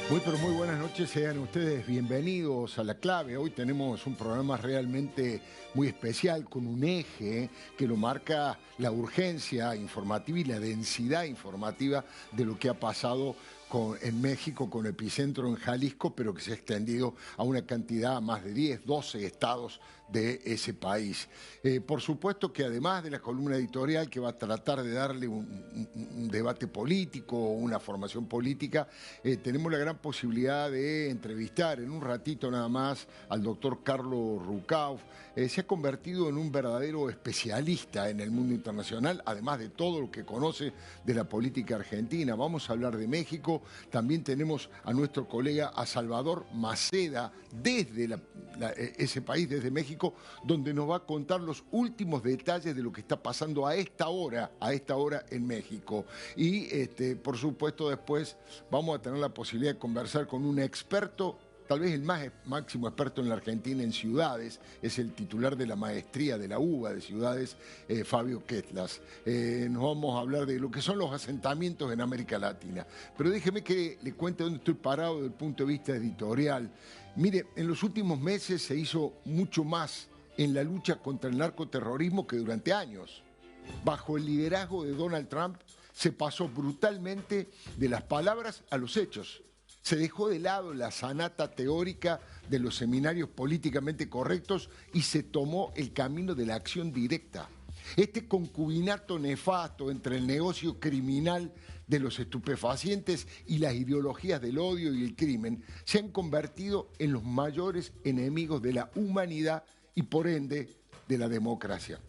Muy, pero muy buenas noches, sean ustedes bienvenidos a La Clave. Hoy tenemos un programa realmente muy especial con un eje que lo marca la urgencia informativa y la densidad informativa de lo que ha pasado en México con epicentro en Jalisco, pero que se ha extendido a una cantidad, más de 10, 12 estados de ese país. Por supuesto que además de la columna editorial que va a tratar de darle un debate político, una formación política, tenemos la gran posibilidad de entrevistar en un ratito nada más al doctor Carlos Rucauf. Se ha convertido en un verdadero especialista en el mundo internacional, además de todo lo que conoce de la política argentina. Vamos a hablar de México. También tenemos a nuestro colega, a Salvador Maceda, desde ese país, desde México, donde nos va a contar los últimos detalles de lo que está pasando a esta hora en México. Y por supuesto después vamos a tener la posibilidad de conversar con un experto, tal vez el máximo experto en la Argentina en ciudades, es el titular de la maestría de la UBA de ciudades, Fabio Ketlas. Nos vamos a hablar de lo que son los asentamientos en América Latina. Pero déjeme que le cuente dónde estoy parado desde el punto de vista editorial. Mire, en los últimos meses se hizo mucho más en la lucha contra el narcoterrorismo que durante años. Bajo el liderazgo de Donald Trump se pasó brutalmente de las palabras a los hechos. Se dejó de lado la sanata teórica de los seminarios políticamente correctos y se tomó el camino de la acción directa. Este concubinato nefasto entre el negocio criminal de los estupefacientes y las ideologías del odio y el crimen se han convertido en los mayores enemigos de la humanidad y por ende de la democracia.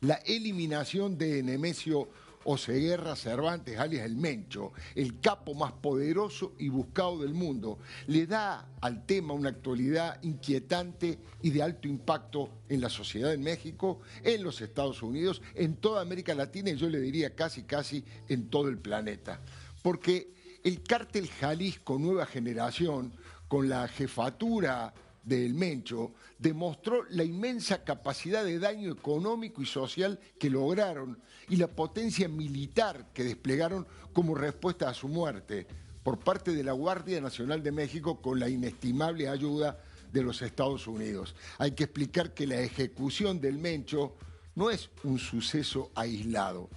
La eliminación de Nemesio Oseguera Cervantes, alias el Mencho, el capo más poderoso y buscado del mundo, le da al tema una actualidad inquietante y de alto impacto en la sociedad en México, en los Estados Unidos, en toda América Latina y yo le diría casi en todo el planeta. Porque el cártel Jalisco Nueva Generación, con la jefatura del Mencho, demostró la inmensa capacidad de daño económico y social que lograron y la potencia militar que desplegaron como respuesta a su muerte por parte de la Guardia Nacional de México con la inestimable ayuda de los Estados Unidos. Hay que explicar que la ejecución del Mencho no es un suceso aislado.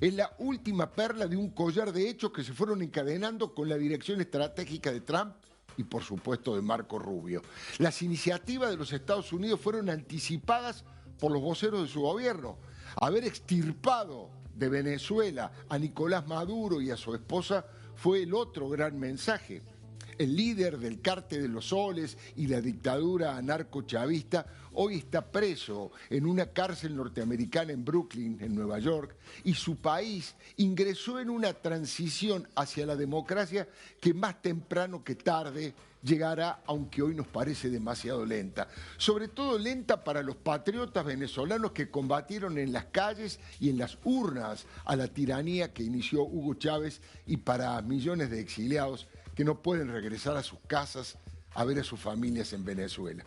Es la última perla de un collar de hechos que se fueron encadenando con la dirección estratégica de Trump y por supuesto de Marco Rubio. Las iniciativas de los Estados Unidos fueron anticipadas por los voceros de su gobierno. Haber extirpado de Venezuela a Nicolás Maduro y a su esposa fue el otro gran mensaje. El líder del Cártel de los Soles y la dictadura anarcochavista hoy está preso en una cárcel norteamericana en Brooklyn, en Nueva York, y su país ingresó en una transición hacia la democracia que más temprano que tarde llegará, aunque hoy nos parece demasiado lenta. Sobre todo lenta para los patriotas venezolanos que combatieron en las calles y en las urnas a la tiranía que inició Hugo Chávez y para millones de exiliados que no pueden regresar a sus casas a ver a sus familias en Venezuela.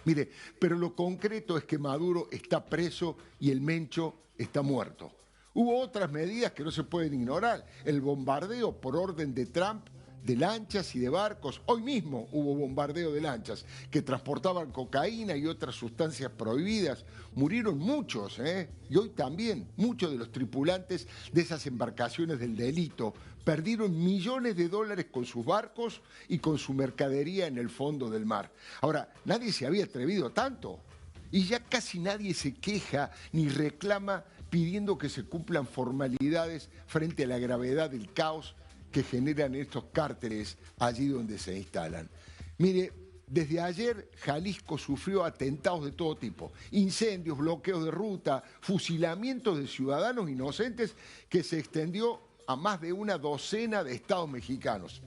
Mire, pero lo concreto es que Maduro está preso y el Mencho está muerto. Hubo otras medidas que no se pueden ignorar. El bombardeo por orden de Trump de lanchas y de barcos. Hoy mismo hubo bombardeo de lanchas que transportaban cocaína y otras sustancias prohibidas. Murieron muchos, y hoy también muchos de los tripulantes de esas embarcaciones del delito perdieron millones de dólares con sus barcos y con su mercadería en el fondo del mar. Ahora, nadie se había atrevido a tanto y ya casi nadie se queja ni reclama pidiendo que se cumplan formalidades frente a la gravedad del caos que generan estos cárteles allí donde se instalan. Mire, desde ayer Jalisco sufrió atentados de todo tipo, incendios, bloqueos de ruta, fusilamientos de ciudadanos inocentes que se extendió a más de una docena de estados mexicanos.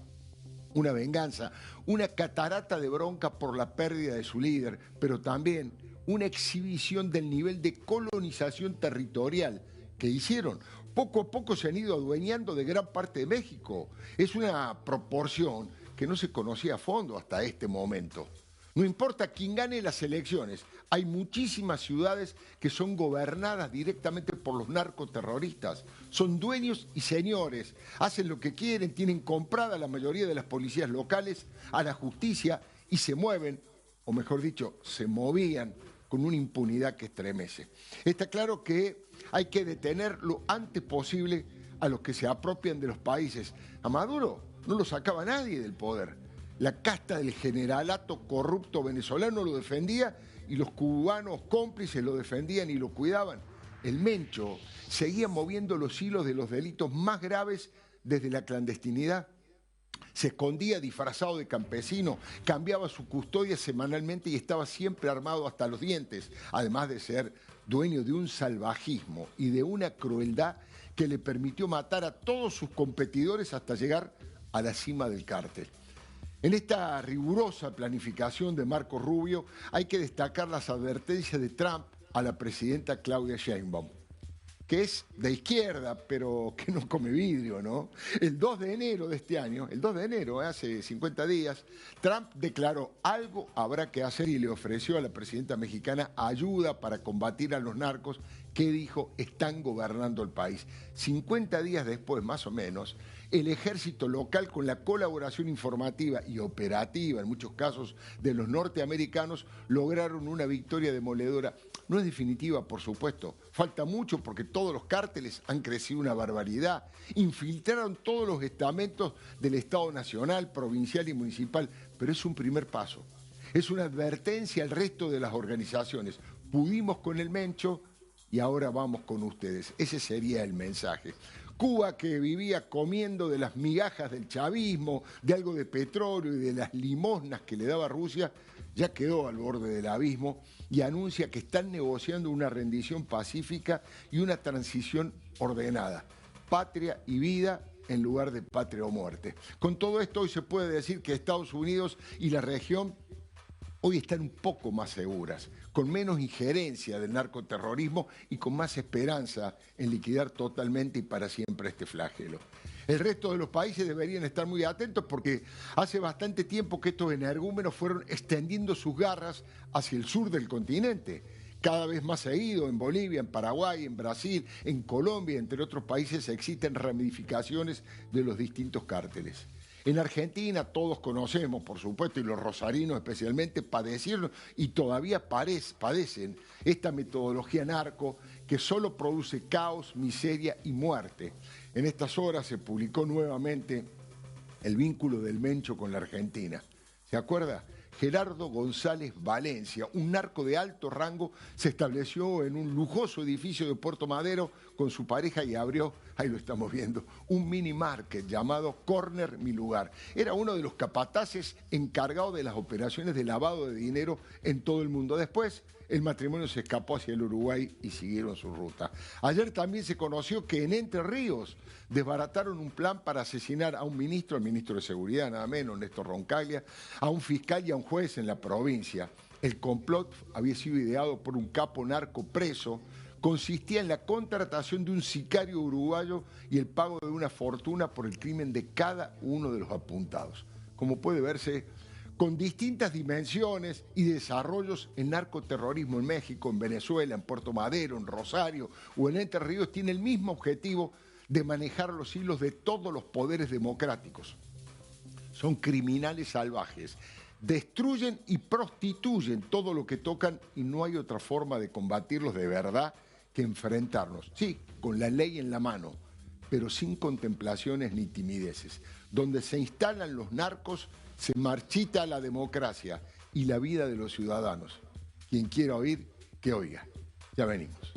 Una venganza, una catarata de bronca por la pérdida de su líder, pero también una exhibición del nivel de colonización territorial que hicieron. Poco a poco se han ido adueñando de gran parte de México. Es una proporción que no se conocía a fondo hasta este momento. No importa quién gane las elecciones, hay muchísimas ciudades que son gobernadas directamente por los narcoterroristas. Son dueños y señores, hacen lo que quieren, tienen comprada la mayoría de las policías locales a la justicia y se mueven, o mejor dicho, se movían con una impunidad que estremece. Está claro que hay que detener lo antes posible a los que se apropian de los países. A Maduro no lo sacaba nadie del poder. La casta del generalato corrupto venezolano lo defendía y los cubanos cómplices lo defendían y lo cuidaban. El Mencho seguía moviendo los hilos de los delitos más graves desde la clandestinidad. Se escondía disfrazado de campesino, cambiaba su custodia semanalmente y estaba siempre armado hasta los dientes, además de ser dueño de un salvajismo y de una crueldad que le permitió matar a todos sus competidores hasta llegar a la cima del cártel. En esta rigurosa planificación de Marco Rubio hay que destacar las advertencias de Trump a la presidenta Claudia Sheinbaum, que es de izquierda, pero que no come vidrio, ¿no? El 2 de enero de este año, el 2 de enero, hace 50 días, Trump declaró algo habrá que hacer y le ofreció a la presidenta mexicana ayuda para combatir a los narcos que dijo están gobernando el país. 50 días después, más o menos, el ejército local, con la colaboración informativa y operativa, en muchos casos, de los norteamericanos, lograron una victoria demoledora. No es definitiva, por supuesto. Falta mucho porque todos los cárteles han crecido una barbaridad. Infiltraron todos los estamentos del Estado nacional, provincial y municipal. Pero es un primer paso. Es una advertencia al resto de las organizaciones. Pudimos con el Mencho y ahora vamos con ustedes. Ese sería el mensaje. Cuba, que vivía comiendo de las migajas del chavismo, de algo de petróleo y de las limosnas que le daba Rusia, ya quedó al borde del abismo y anuncia que están negociando una rendición pacífica y una transición ordenada. Patria y vida en lugar de patria o muerte. Con todo esto, hoy se puede decir que Estados Unidos y la región hoy están un poco más seguras, con menos injerencia del narcoterrorismo y con más esperanza en liquidar totalmente y para siempre este flagelo. El resto de los países deberían estar muy atentos porque hace bastante tiempo que estos energúmenos fueron extendiendo sus garras hacia el sur del continente. Cada vez más seguido en Bolivia, en Paraguay, en Brasil, en Colombia, entre otros países, existen ramificaciones de los distintos cárteles. En Argentina todos conocemos, por supuesto, y los rosarinos especialmente, padecieron y todavía padecen esta metodología narco que solo produce caos, miseria y muerte. En estas horas se publicó nuevamente el vínculo del Mencho con la Argentina. ¿Se acuerda? Gerardo González Valencia, un narco de alto rango, se estableció en un lujoso edificio de Puerto Madero con su pareja y abrió, ahí lo estamos viendo, un mini market llamado Corner Mi Lugar. Era uno de los capataces encargados de las operaciones de lavado de dinero en todo el mundo. Después, el matrimonio se escapó hacia el Uruguay y siguieron su ruta. Ayer también se conoció que en Entre Ríos desbarataron un plan para asesinar a un ministro, el ministro de Seguridad, nada menos, Néstor Roncaglia, a un fiscal y a un juez en la provincia. El complot había sido ideado por un capo narco preso, consistía en la contratación de un sicario uruguayo y el pago de una fortuna por el crimen de cada uno de los apuntados. Como puede verse, con distintas dimensiones y desarrollos, el narcoterrorismo en México, en Venezuela, en Puerto Madero, en Rosario o en Entre Ríos tiene el mismo objetivo de manejar los hilos de todos los poderes democráticos. Son criminales salvajes, destruyen y prostituyen todo lo que tocan y no hay otra forma de combatirlos de verdad que enfrentarnos, sí, con la ley en la mano, pero sin contemplaciones ni timideces. Donde se instalan los narcos, se marchita la democracia y la vida de los ciudadanos. Quien quiera oír, que oiga. Ya venimos.